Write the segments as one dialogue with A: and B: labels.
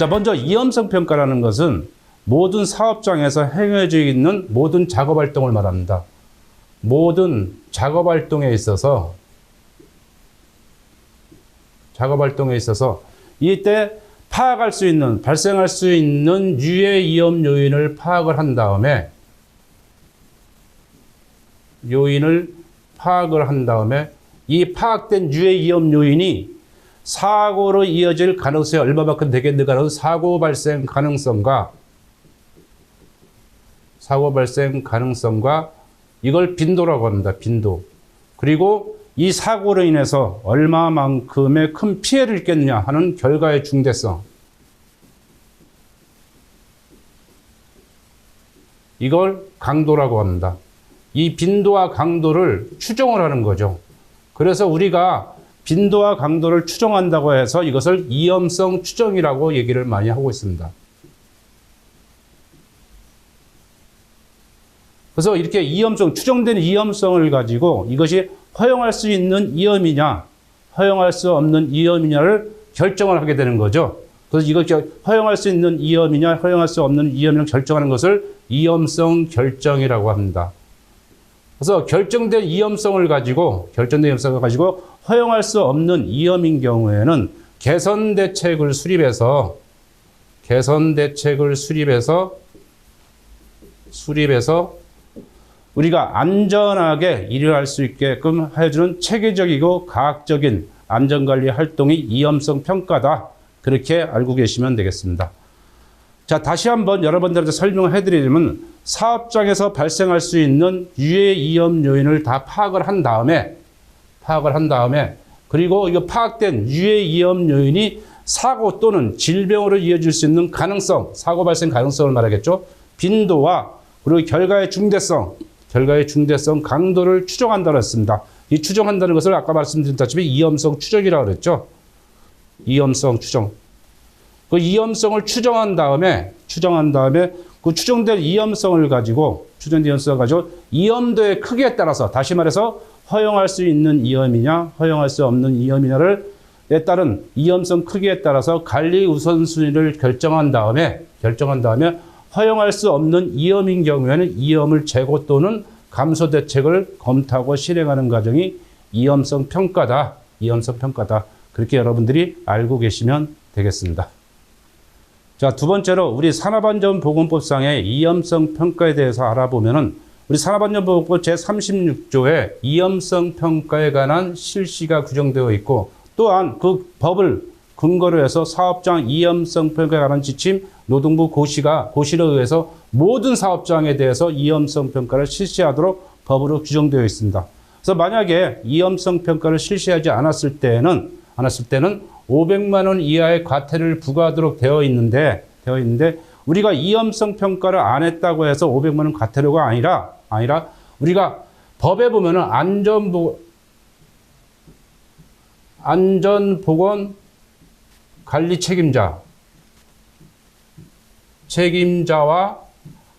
A: 자, 먼저 위험성 평가라는 것은 모든 사업장에서 행해져 있는 모든 작업 활동을 말합니다. 모든 작업 활동에 있어서 이때 파악할 수 있는, 발생할 수 있는 유해 위험 요인을 파악을 한 다음에 이 파악된 유해 위험 요인이 사고로 이어질 가능성이 얼마만큼 되겠는가는 사고 발생 가능성과 이걸 빈도라고 합니다. 빈도. 그리고 이 사고로 인해서 얼마만큼의 큰 피해를 입겠느냐 하는 결과의 중대성. 이걸 강도라고 합니다. 이 빈도와 강도를 추정을 하는 거죠. 그래서 우리가 빈도와 강도를 추정한다고 해서 이것을 위험성 추정이라고 얘기를 많이 하고 있습니다. 그래서 이렇게 위험성, 추정된 위험성을 가지고 이것이 허용할 수 있는 위험이냐, 허용할 수 없는 위험이냐를 결정을 하게 되는 거죠. 그래서 이걸 허용할 수 있는 위험이냐, 허용할 수 없는 위험을 결정하는 것을 위험성 결정이라고 합니다. 그래서 결정된 위험성을 가지고 허용할 수 없는 위험인 경우에는 개선 대책을 수립해서 우리가 안전하게 일을 할 수 있게끔 해주는 체계적이고 과학적인 안전관리 활동이 위험성 평가다. 그렇게 알고 계시면 되겠습니다. 자, 다시 한번 여러분들한테 설명을 해드리려면 사업장에서 발생할 수 있는 유해 위험 요인을 다 파악을 한 다음에 그리고 이거 파악된 유해 위험 요인이 사고 또는 질병으로 이어질 수 있는 가능성, 사고 발생 가능성을 말하겠죠. 빈도와 그리고 결과의 중대성 강도를 추정한다고 했습니다. 이 추정한다는 것을 아까 말씀드렸다시피 위험성 추정이라고 그랬죠. 위험성 추정. 그 위험성을 추정한 다음에 그 추정된 위험성을 가지고 위험도의 크기에 따라서, 다시 말해서 허용할 수 있는 위험이냐 허용할 수 없는 위험이냐를 따른 위험성 크기에 따라서 관리 우선순위를 결정한 다음에 허용할 수 없는 위험인 경우에는 위험을 제고 또는 감소 대책을 검토하고 실행하는 과정이 위험성 평가다. 그렇게 여러분들이 알고 계시면 되겠습니다. 자, 두 번째로 우리 산업안전보건법상의 위험성 평가에 대해서 알아보면은 우리 산업안전보건법 제36조에 위험성 평가에 관한 실시가 규정되어 있고, 또한 그 법을 근거로 해서 사업장 위험성 평가에 관한 지침 노동부 고시를 의해서 모든 사업장에 대해서 위험성 평가를 실시하도록 법으로 규정되어 있습니다. 그래서 만약에 위험성 평가를 실시하지 않았을 때는 500만 원 이하의 과태료를 부과하도록 되어 있는데 우리가 위험성 평가를 안 했다고 해서 500만 원 과태료가 아니라 우리가 법에 보면은 안전보건 관리 책임자와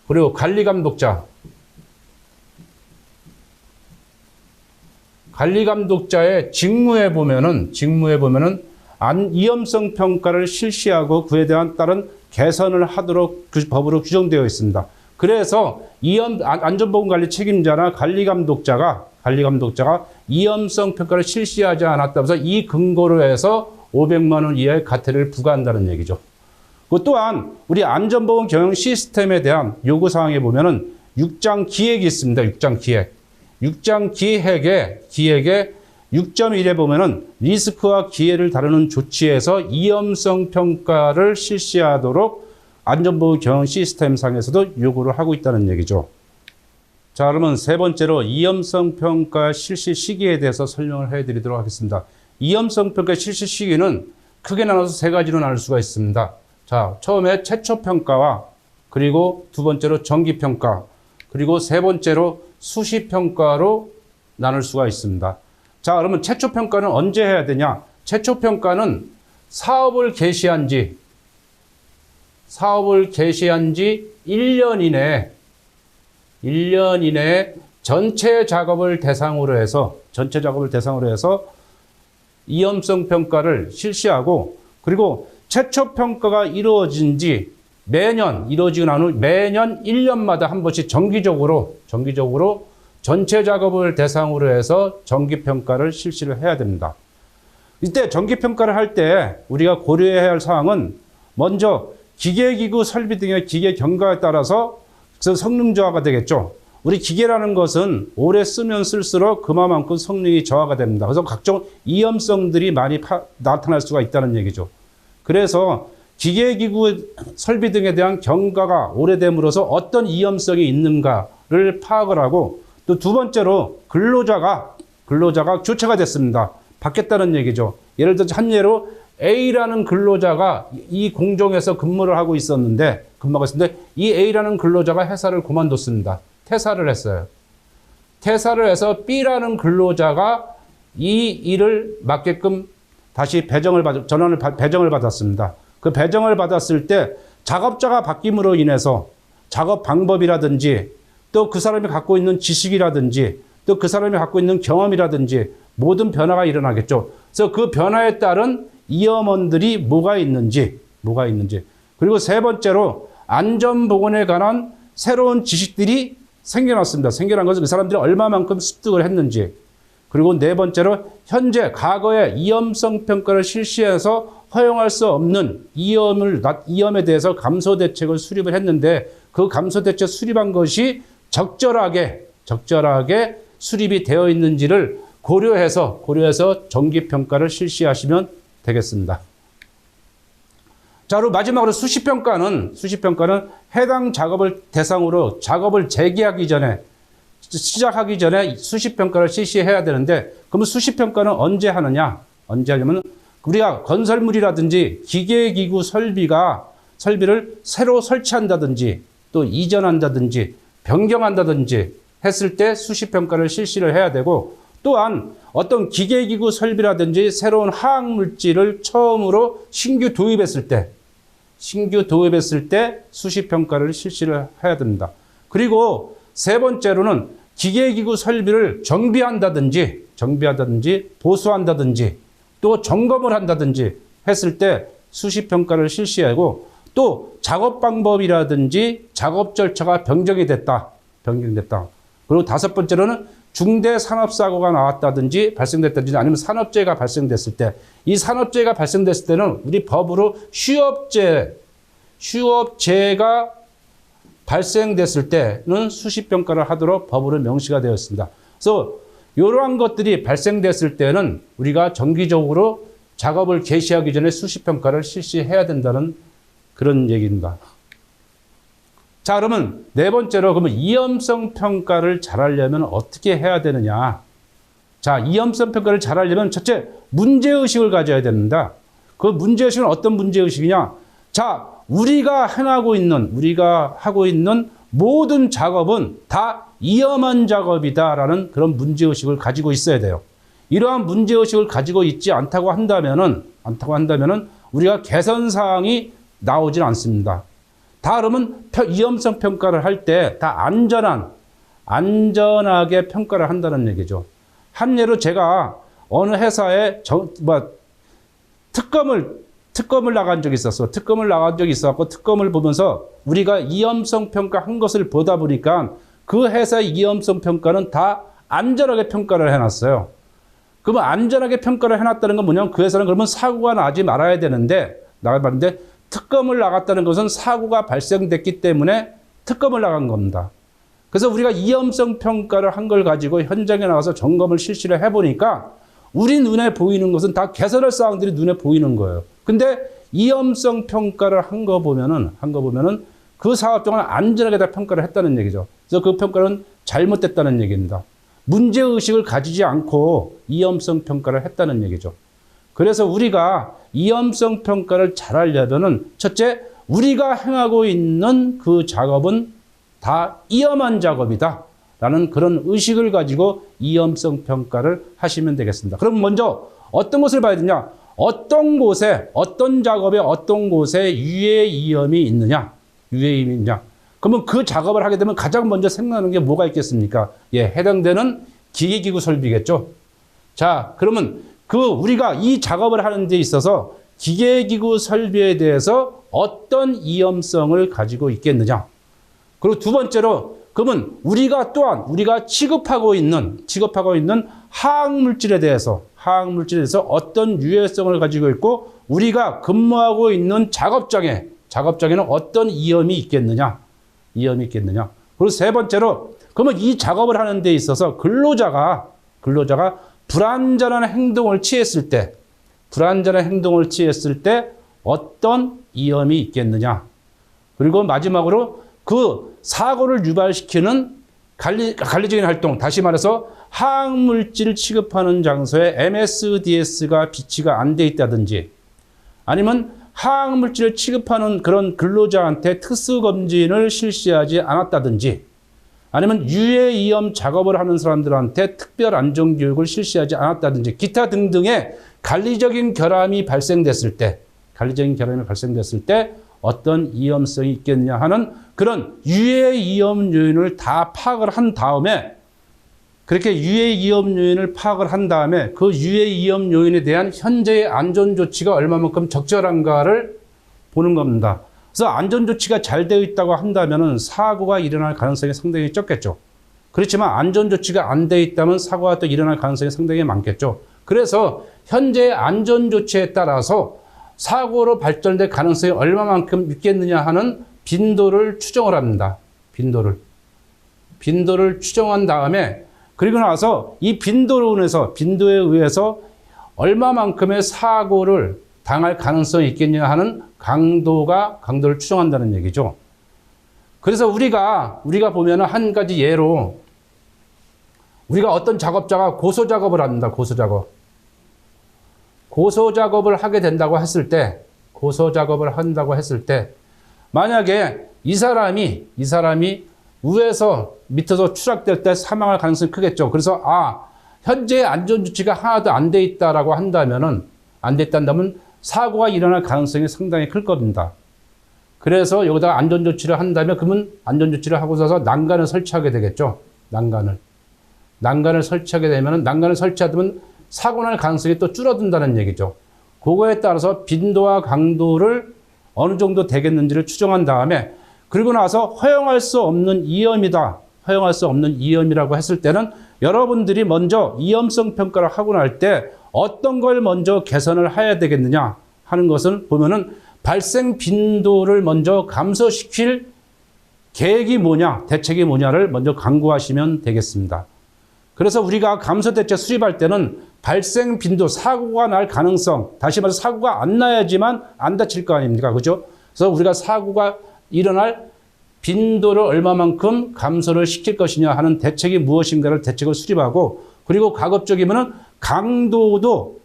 A: 그리고 관리 감독자의 직무에 보면은 위험성 평가를 실시하고 그에 대한 따른 개선을 하도록 법으로 규정되어 있습니다. 그래서 안전보건관리 책임자나 관리 감독자가 위험성 평가를 실시하지 않았다면서 이 근거로 해서 500만 원 이하의 과태료를 부과한다는 얘기죠. 그 또한 우리 안전보건 경영 시스템에 대한 요구사항에 보면은 6장 기획이 있습니다. 6장 기획에 6.1에 보면은 리스크와 기회를 다루는 조치에서 위험성 평가를 실시하도록 안전보건 경영 시스템 상에서도 요구를 하고 있다는 얘기죠. 자, 그러면 세 번째로 위험성 평가 실시 시기에 대해서 설명을 해드리도록 하겠습니다. 위험성 평가 실시 시기는 크게 나눠서 세 가지로 나눌 수가 있습니다. 자, 처음에 최초 평가와 그리고 두 번째로 정기 평가, 그리고 세 번째로 수시 평가로 나눌 수가 있습니다. 자, 그러면 최초 평가는 언제 해야 되냐? 최초 평가는 사업을 개시한 지 1년 이내에 전체 작업을 대상으로 해서 위험성 평가를 실시하고, 그리고 최초 평가가 이루어진 지 매년 이루어지고 난 후 매년 1년마다 한 번씩 정기적으로 전체 작업을 대상으로 해서 정기 평가를 실시를 해야 됩니다. 이때 정기 평가를 할 때 우리가 고려해야 할 사항은 먼저 기계기구 설비 등의 기계 경과에 따라서 성능 저하가 되겠죠. 우리 기계라는 것은 오래 쓰면 쓸수록 그만큼 성능이 저하가 됩니다. 그래서 각종 위험성들이 많이 나타날 수가 있다는 얘기죠. 그래서 기계기구 설비 등에 대한 경과가 오래됨으로써 어떤 위험성이 있는가를 파악을 하고, 또 두 번째로 근로자가 교체가 됐습니다. 바뀌었다는 얘기죠. 예를 들어서 한 예로 A라는 근로자가 이 공정에서 근무를 하고 있었는데 이 A라는 근로자가 회사를 그만뒀습니다. 퇴사를 했어요. 퇴사를 해서 B라는 근로자가 이 일을 맡게끔 다시 배정을 받았습니다. 그 배정을 받았을 때 작업자가 바뀜으로 인해서 작업 방법이라든지 또 그 사람이 갖고 있는 지식이라든지 또 그 사람이 갖고 있는 경험이라든지 모든 변화가 일어나겠죠. 그래서 그 변화에 따른 위험원들이 뭐가 있는지. 그리고 세 번째로 안전보건에 관한 새로운 지식들이 생겨났습니다. 생겨난 것은 그 사람들이 얼마만큼 습득을 했는지. 그리고 네 번째로 현재 과거에 위험성 평가를 실시해서 허용할 수 없는 위험에 대해서 감소 대책을 수립을 했는데 그 감소 대책 수립한 것이 적절하게 수립이 되어 있는지를 고려해서 정기 평가를 실시하시면 되겠습니다. 자, 그리고 마지막으로 수시평가는 해당 작업을 대상으로 작업을 시작하기 전에 수시평가를 실시해야 되는데, 그러면 수시평가는 언제 하냐면 우리가 건설물이라든지 기계기구 설비를 새로 설치한다든지 또 이전한다든지 변경한다든지 했을 때 수시평가를 실시를 해야 되고, 또한 어떤 기계기구 설비라든지 새로운 화학물질을 처음으로 신규 도입했을 때 수시평가를 실시를 해야 됩니다. 그리고 세 번째로는 기계기구 설비를 정비한다든지 보수한다든지 또 점검을 한다든지 했을 때 수시평가를 실시하고, 또 작업 방법이라든지 작업 절차가 변경이 됐다. 그리고 다섯 번째로는 중대 산업사고가 나왔다든지 발생됐다든지 아니면 산업재해가 발생됐을 때, 이 산업재해가 발생됐을 때는 우리 법으로 휴업재해가 발생됐을 때는 수시평가를 하도록 법으로 명시가 되어 있습니다. 그래서 이러한 것들이 발생됐을 때는 우리가 정기적으로 작업을 개시하기 전에 수시평가를 실시해야 된다는 그런 얘기입니다. 자, 그러면 네 번째로 위험성 평가를 잘하려면 어떻게 해야 되느냐. 자, 위험성 평가를 잘하려면 첫째, 문제의식을 가져야 됩니다. 그 문제의식은 어떤 문제의식이냐. 자, 우리가 하고 있는 모든 작업은 다 위험한 작업이다라는 그런 문제의식을 가지고 있어야 돼요. 이러한 문제의식을 가지고 있지 않다고 한다면은 우리가 개선사항이 나오질 않습니다. 다 그러면 위험성 평가를 할 때 다 안전하게 평가를 한다는 얘기죠. 한 예로 제가 어느 회사에 특검을 나간 적이 있었어. 특검을 보면서 우리가 위험성 평가한 것을 보다 보니까 그 회사의 위험성 평가는 다 안전하게 평가를 해놨어요. 그러면 안전하게 평가를 해놨다는 건 뭐냐면 그 회사는 그러면 사고가 나지 말아야 되는데 특검을 나갔다는 것은 사고가 발생됐기 때문에 특검을 나간 겁니다. 그래서 우리가 위험성 평가를 한 걸 가지고 현장에 나가서 점검을 실시를 해보니까 우리 눈에 보이는 것은 다 개선할 사항들이 눈에 보이는 거예요. 근데 위험성 평가를 한 거 보면은 그 사업 동안 안전하게 다 평가를 했다는 얘기죠. 그래서 그 평가는 잘못됐다는 얘기입니다. 문제의식을 가지지 않고 위험성 평가를 했다는 얘기죠. 그래서 우리가 위험성 평가를 잘하려면은 첫째, 우리가 행하고 있는 그 작업은 다 위험한 작업이다 라는 그런 의식을 가지고 위험성 평가를 하시면 되겠습니다. 그럼 먼저 어떤 것을 봐야 되냐? 어떤 작업에 어떤 곳에 유해 위험이 있느냐? 그러면 그 작업을 하게 되면 가장 먼저 생각나는 게 뭐가 있겠습니까? 해당되는 기계기구 설비겠죠. 자, 그러면 우리가 이 작업을 하는 데 있어서 기계기구 설비에 대해서 어떤 위험성을 가지고 있겠느냐. 그리고 두 번째로 그러면 우리가 또한 우리가 취급하고 있는 화학물질에 대해서 어떤 유해성을 가지고 있고 우리가 근무하고 있는 작업장에는 어떤 위험이 있겠느냐. 그리고 세 번째로 그러면 이 작업을 하는 데 있어서 근로자가 불안전한 행동을 취했을 때 어떤 위험이 있겠느냐. 그리고 마지막으로 그 사고를 유발시키는 관리적인 활동, 다시 말해서 화학물질 취급하는 장소에 MSDS가 비치가 안 돼 있다든지 아니면 화학물질을 취급하는 그런 근로자한테 특수검진을 실시하지 않았다든지 아니면 유해위험 작업을 하는 사람들한테 특별 안전교육을 실시하지 않았다든지 기타 등등의 관리적인 결함이 발생됐을 때 어떤 위험성이 있겠느냐 하는 그런 유해위험 요인을 다 파악을 한 다음에 그렇게 유해위험 요인을 파악을 한 다음에 그 유해위험 요인에 대한 현재의 안전조치가 얼마만큼 적절한가를 보는 겁니다. 그래서 안전조치가 잘 되어 있다고 한다면 사고가 일어날 가능성이 상당히 적겠죠. 그렇지만 안전조치가 안 되어 있다면 사고가 또 일어날 가능성이 상당히 많겠죠. 그래서 현재의 안전조치에 따라서 사고로 발전될 가능성이 얼마만큼 있겠느냐 하는 빈도를 추정을 합니다. 빈도를 추정한 다음에 그리고 나서 이 빈도에 의해서 얼마만큼의 사고를 당할 가능성이 있겠냐 하는 강도를 추정한다는 얘기죠. 그래서 우리가 보면은 한 가지 예로 우리가 어떤 작업자가 고소작업을 합니다. 고소작업을 하게 된다고 했을 때 만약에 이 사람이 위에서 밑에서 추락될 때 사망할 가능성이 크겠죠. 그래서 현재 안전조치가 하나도 안 돼 있다라고 한다면 사고가 일어날 가능성이 상당히 클 겁니다. 그래서 여기다가 안전조치를 한다면 그러면 안전조치를 하고서 난간을 설치하게 되겠죠. 난간을 설치하게 되면 난간을 설치하면 사고 날 가능성이 또 줄어든다는 얘기죠. 그거에 따라서 빈도와 강도를 어느 정도 되겠는지를 추정한 다음에 그리고 나서 허용할 수 없는 위험이라고 했을 때는 여러분들이 먼저 위험성 평가를 하고 날 때 어떤 걸 먼저 개선을 해야 되겠느냐 하는 것을 보면은 발생 빈도를 먼저 감소시킬 계획이 뭐냐, 대책이 뭐냐를 먼저 강구하시면 되겠습니다. 그래서 우리가 감소대책 수립할 때는 발생 빈도, 사고가 날 가능성, 다시 말해서 사고가 안 나야지만 안 다칠 거 아닙니까? 그죠? 그래서 우리가 사고가 일어날 빈도를 얼마만큼 감소를 시킬 것이냐 하는 대책이 무엇인가를 대책을 수립하고 그리고 가급적이면은 강도도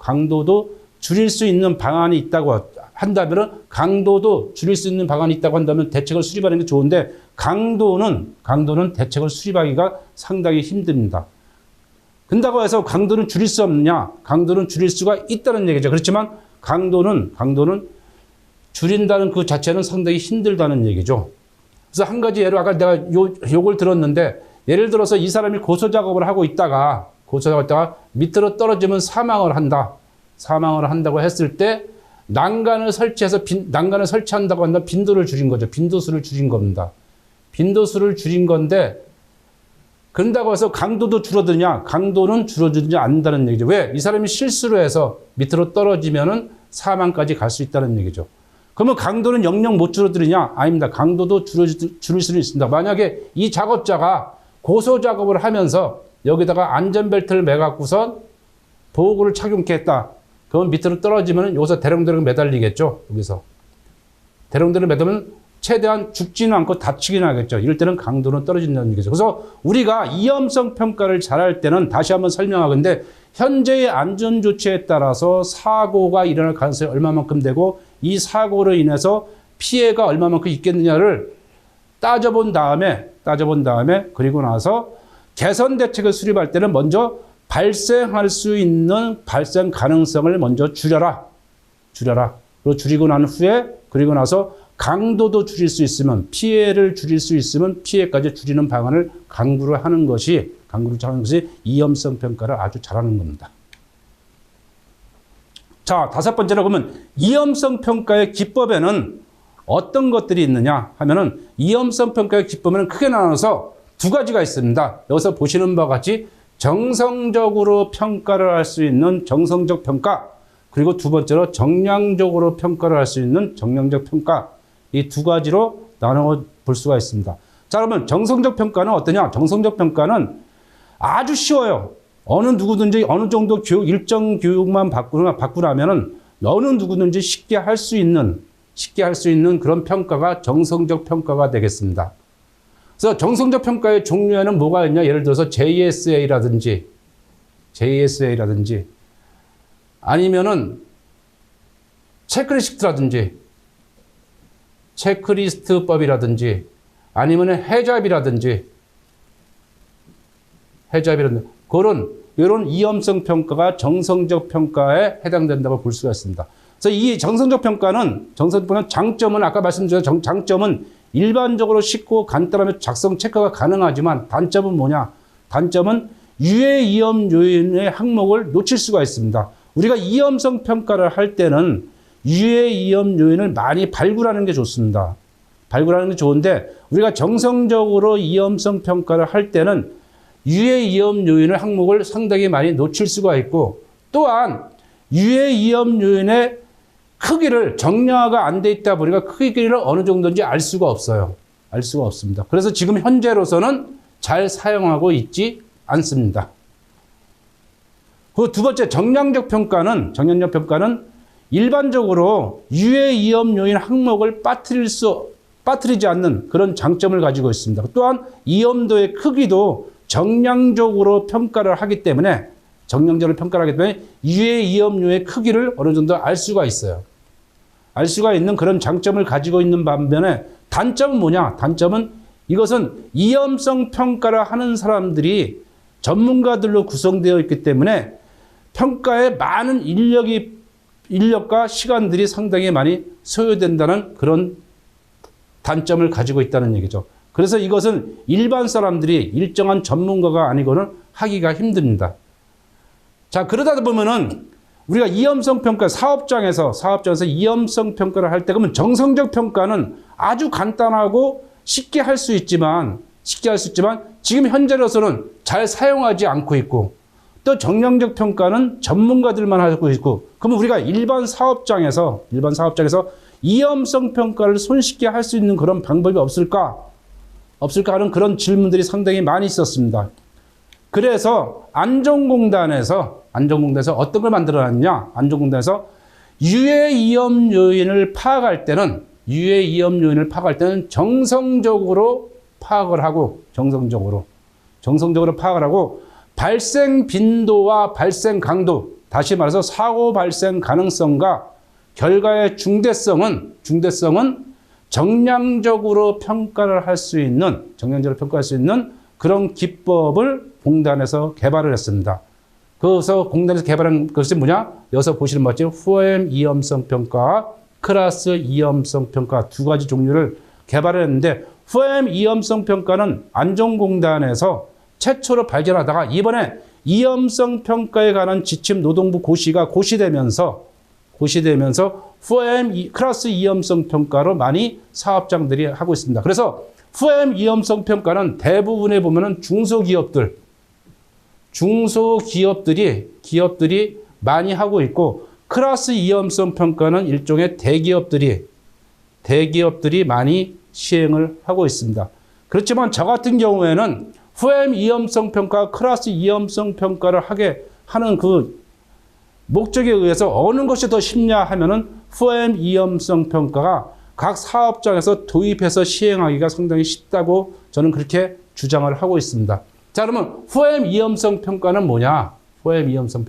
A: 줄일 수 있는 방안이 있다고 한다면 대책을 수립하는 게 좋은데 강도는 대책을 수립하기가 상당히 힘듭니다. 그런다고 해서 강도는 줄일 수 없느냐? 강도는 줄일 수가 있다는 얘기죠. 그렇지만 강도는 줄인다는 그 자체는 상당히 힘들다는 얘기죠. 그래서 한 가지 예로 아까 내가 요걸 들었는데 예를 들어서 이 사람이 고소작업을 하고 있다가 밑으로 떨어지면 사망을 한다고 했을 때 난간을 설치한다고 한다면 빈도를 줄인 거죠. 빈도수를 줄인 겁니다. 빈도수를 줄인 건데 그런다고 해서 강도도 줄어드냐? 강도는 줄어들지 않는다는 얘기죠. 왜? 이 사람이 실수로 해서 밑으로 떨어지면은 사망까지 갈 수 있다는 얘기죠. 그러면 강도는 영영 못 줄어들느냐? 아닙니다. 강도도 줄일 수는 있습니다. 만약에 이 작업자가 고소작업을 하면서 여기다가 안전벨트를 매갖고선 보호구를 착용했다. 그러면 밑으로 떨어지면 여기서 대롱대롱 매달리겠죠. 여기서. 대롱대롱 매달리면 최대한 죽지는 않고 다치기는 하겠죠. 이럴 때는 강도는 떨어진다는 얘기죠. 그래서 우리가 위험성 평가를 잘할 때는 다시 한번 설명하건데 현재의 안전조치에 따라서 사고가 일어날 가능성이 얼마만큼 되고 이 사고로 인해서 피해가 얼마만큼 있겠느냐를 따져본 다음에 그리고 나서 개선 대책을 수립할 때는 먼저 발생할 수 있는 발생 가능성을 먼저 줄여라. 그리고 줄이고 난 후에 그리고 나서 강도도 줄일 수 있으면 피해를 줄일 수 있으면 피해까지 줄이는 방안을 강구를 하는 것이 위험성 평가를 아주 잘하는 겁니다. 자, 다섯 번째로 그러면 이염성 평가의 기법에는 어떤 것들이 있느냐 하면은 이염성 평가의 기법에는 크게 나눠서 두 가지가 있습니다. 여기서 보시는 바와 같이 정성적으로 평가를 할 수 있는 정성적 평가, 그리고 두 번째로 정량적으로 평가를 할 수 있는 정량적 평가, 이 두 가지로 나눠 볼 수가 있습니다. 자, 그러면 정성적 평가는 어떠냐? 정성적 평가는 아주 쉬워요. 어느 누구든지 어느 정도 교육, 일정 교육만 받고나면은 어느 누구든지 쉽게 할 수 있는 그런 평가가 정성적 평가가 되겠습니다. 그래서 정성적 평가의 종류에는 뭐가 있냐? 예를 들어서 JSA라든지 아니면은 체크리스트법이라든지 아니면은 해잡이라든지 그런 이런 이염성 평가가 정성적 평가에 해당된다고 볼 수가 있습니다. 그래서 이 정성적 평가는 장점은 아까 말씀드린 장점은 일반적으로 쉽고 간단하게 작성 체크가 가능하지만 단점은 뭐냐? 단점은 유해 이염 요인의 항목을 놓칠 수가 있습니다. 우리가 이염성 평가를 할 때는 유해 이염 요인을 많이 발굴하는 게 좋습니다. 발굴하는 게 좋은데 우리가 정성적으로 이염성 평가를 할 때는 유해 이염 요인의 항목을 상당히 많이 놓칠 수가 있고, 또한 유해 이염 요인의 크기를 정량화가 안 돼 있다 보니까 크기를 어느 정도인지 알 수가 없어요. 알 수가 없습니다. 그래서 지금 현재로서는 잘 사용하고 있지 않습니다. 그 두 번째 정량적 평가는 일반적으로 유해 이염 요인 항목을 빠뜨리지 않는 그런 장점을 가지고 있습니다. 또한 이염도의 크기도 정량적으로 평가를 하기 때문에 유해 이염료의 크기를 어느 정도 알 수가 있어요. 알 수가 있는 그런 장점을 가지고 있는 반면에 단점은 뭐냐? 단점은 이것은 이염성 평가를 하는 사람들이 전문가들로 구성되어 있기 때문에 평가에 많은 인력과 시간들이 상당히 많이 소요된다는 그런 단점을 가지고 있다는 얘기죠. 그래서 이것은 일반 사람들이 일정한 전문가가 아니고는 하기가 힘듭니다. 자, 그러다 보면은 우리가 이염성 평가 사업장에서 이염성 평가를 할 때 그러면 정성적 평가는 아주 간단하고 쉽게 할 수 있지만 지금 현재로서는 잘 사용하지 않고 있고, 또 정량적 평가는 전문가들만 하고 있고, 그러면 우리가 일반 사업장에서 이염성 평가를 손쉽게 할 수 있는 그런 방법이 없을까 하는 그런 질문들이 상당히 많이 있었습니다. 그래서 안전공단에서 어떤 걸 만들어놨냐? 안전공단에서 유해 이염 요인을 파악할 때는 정성적으로 파악을 하고 발생 빈도와 발생 강도, 다시 말해서 사고 발생 가능성과 결과의 중대성은 정량적으로 평가를 할 수 있는 그런 기법을 공단에서 개발을 했습니다. 그래서 공단에서 개발한 것이 뭐냐? 여기서 보시는 바처럼 후엠 이염성 평가, 크라스 이염성 평가 두 가지 종류를 개발을 했는데, 후엠 이염성 평가는 안전공단에서 최초로 발견하다가 이번에 이염성 평가에 관한 지침 노동부 고시가 고시되면서 후엠 크라스 이염성 평가로 많이 사업장들이 하고 있습니다. 그래서 후엠 이염성 평가는 대부분에 보면은 기업들이 많이 하고 있고, 크라스 이염성 평가는 일종의 대기업들이 많이 시행을 하고 있습니다. 그렇지만 저 같은 경우에는 후엠 이염성 평가, 크라스 이염성 평가를 하게 하는 그 목적에 의해서 어느 것이 더 쉽냐 하면은 후엠 이염성 평가가 각 사업장에서 도입해서 시행하기가 상당히 쉽다고 저는 그렇게 주장을 하고 있습니다. 자, 그러면 후엠 이염성 평가는 뭐냐? 후엠 이염성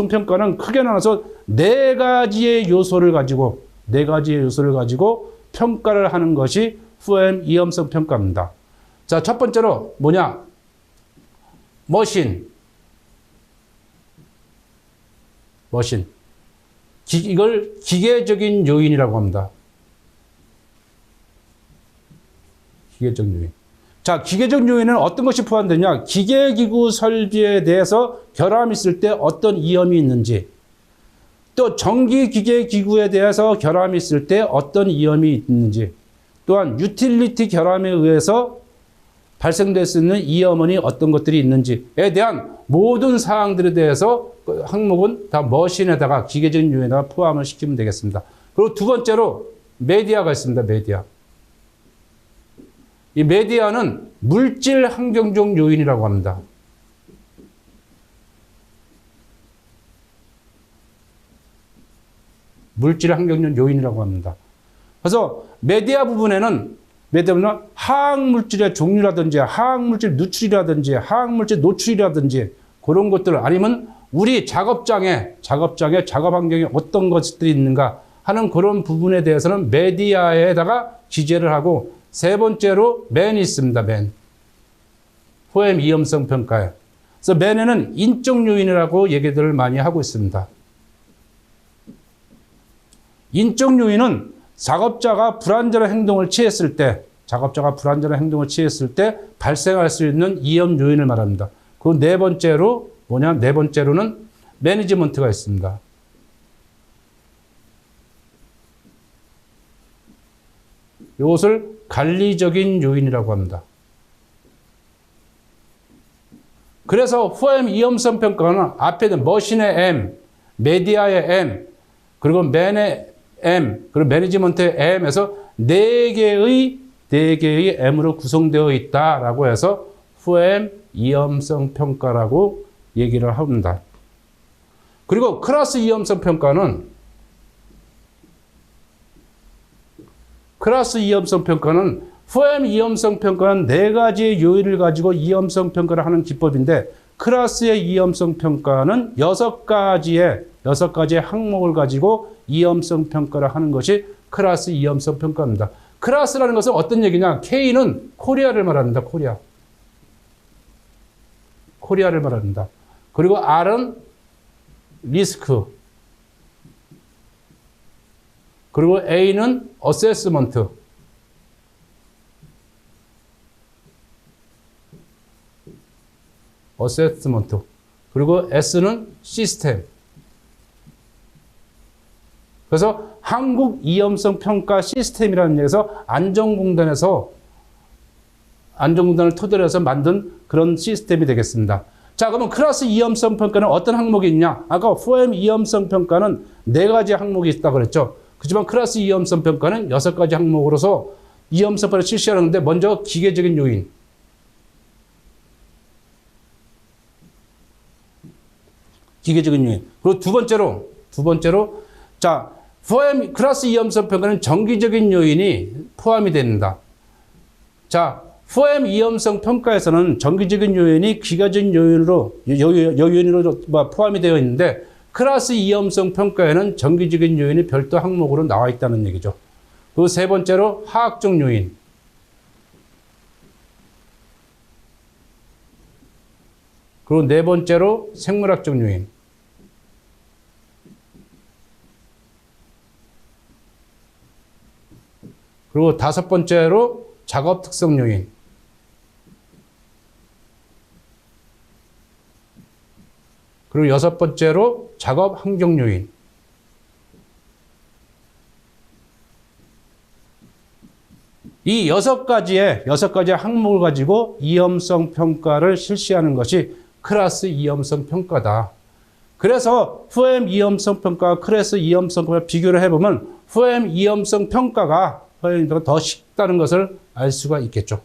A: 평가는 크게 나눠서 네 가지의 요소를 가지고 평가를 하는 것이 후엠 이염성 평가입니다. 자, 첫 번째로 뭐냐? 머신. 이걸 기계적인 요인이라고 합니다. 기계적 요인. 자, 기계적 요인은 어떤 것이 포함되냐? 기계기구 설비에 대해서 결함이 있을 때 어떤 이염이 있는지, 또 전기 기계 기구에 대해서 결함이 있을 때 어떤 위험이 있는지, 또한 유틸리티 결함에 의해서 발생될 수 있는 위험이 어떤 것들이 있는지에 대한 모든 사항들에 대해서 그 항목은 다 머신에다가 기계적인 요인에다가 포함을 시키면 되겠습니다. 그리고 두 번째로 메디아가 있습니다. 메디아. 이 메디아는 물질 환경적 요인이라고 합니다. 물질 환경적 요인이라고 합니다. 그래서 메디아 부분에는 화학물질의 종류라든지 화학물질 누출이라든지 화학물질 노출이라든지 그런 것들, 아니면 우리 작업장에 작업 환경에 어떤 것들이 있는가 하는 그런 부분에 대해서는 메디아에다가 기재를 하고, 세 번째로 맨이 있습니다. 맨. 포엠 위험성 평가에. 그래서 맨에는 인적 요인이라고 얘기들을 많이 하고 있습니다. 인적 요인은 작업자가 불안전한 행동을 취했을 때 발생할 수 있는 위험 요인을 말합니다. 그 네 번째로는 매니지먼트가 있습니다. 이것을 관리적인 요인이라고 합니다. 그래서 포엠 위험성 평가는 앞에 있는 머신의 M, 메디아의 M, 그리고 맨의 M, 그리고 매니지먼트의 M에서 네 개의 M으로 구성되어 있다라고 해서 포엠 위험성 평가라고 얘기를 합니다. 그리고 클래스 위험성 평가는 포엠 위험성 평가는 네 가지의 요인을 가지고 위험성 평가를 하는 기법인데, 클래스의 위험성 평가는 여섯 가지의 항목을 가지고 위험성 평가를 하는 것이 클래스 위험성 평가입니다. 클래스라는 것은 어떤 얘기냐? K는 코리아를 말합니다. 코리아를 말합니다. 그리고 R은 리스크, 그리고 A는 어세스먼트, 그리고 S는 시스템. 그래서 한국 위험성 평가 시스템이라는 얘기에서 안전공단을 토대로 해서 만든 그런 시스템이 되겠습니다. 자, 그러면 클래스 위험성 평가는 어떤 항목이 있냐? 아까 포엠 위험성 평가는 네 가지 항목이 있다고 그랬죠. 그렇지만 클래스 위험성 평가는 여섯 가지 항목으로서 위험성 평가를 실시하는데, 먼저 기계적인 요인. 그리고 두 번째로, 자, 포엠 클래스 위험성 평가는 정기적인 요인이 포함이 됩니다. 자, 포엠 위험성 평가에서는 정기적인 요인이 기계적인 요인으로 포함이 되어 있는데, 클래스 위험성 평가에는 정기적인 요인이 별도 항목으로 나와 있다는 얘기죠. 그리고 세 번째로 화학적 요인. 그리고 네 번째로 생물학적 요인. 그리고 다섯 번째로 작업 특성 요인. 그리고 여섯 번째로 작업 환경 요인. 이 여섯 가지의 항목을 가지고 위험성 평가를 실시하는 것이 클래스 위험성 평가다. 그래서 포엠 위험성 평가와 클래스 위험성 평가 비교를 해보면 포엠 위험성 평가가 더 쉽다는 것을 알 수가 있겠죠.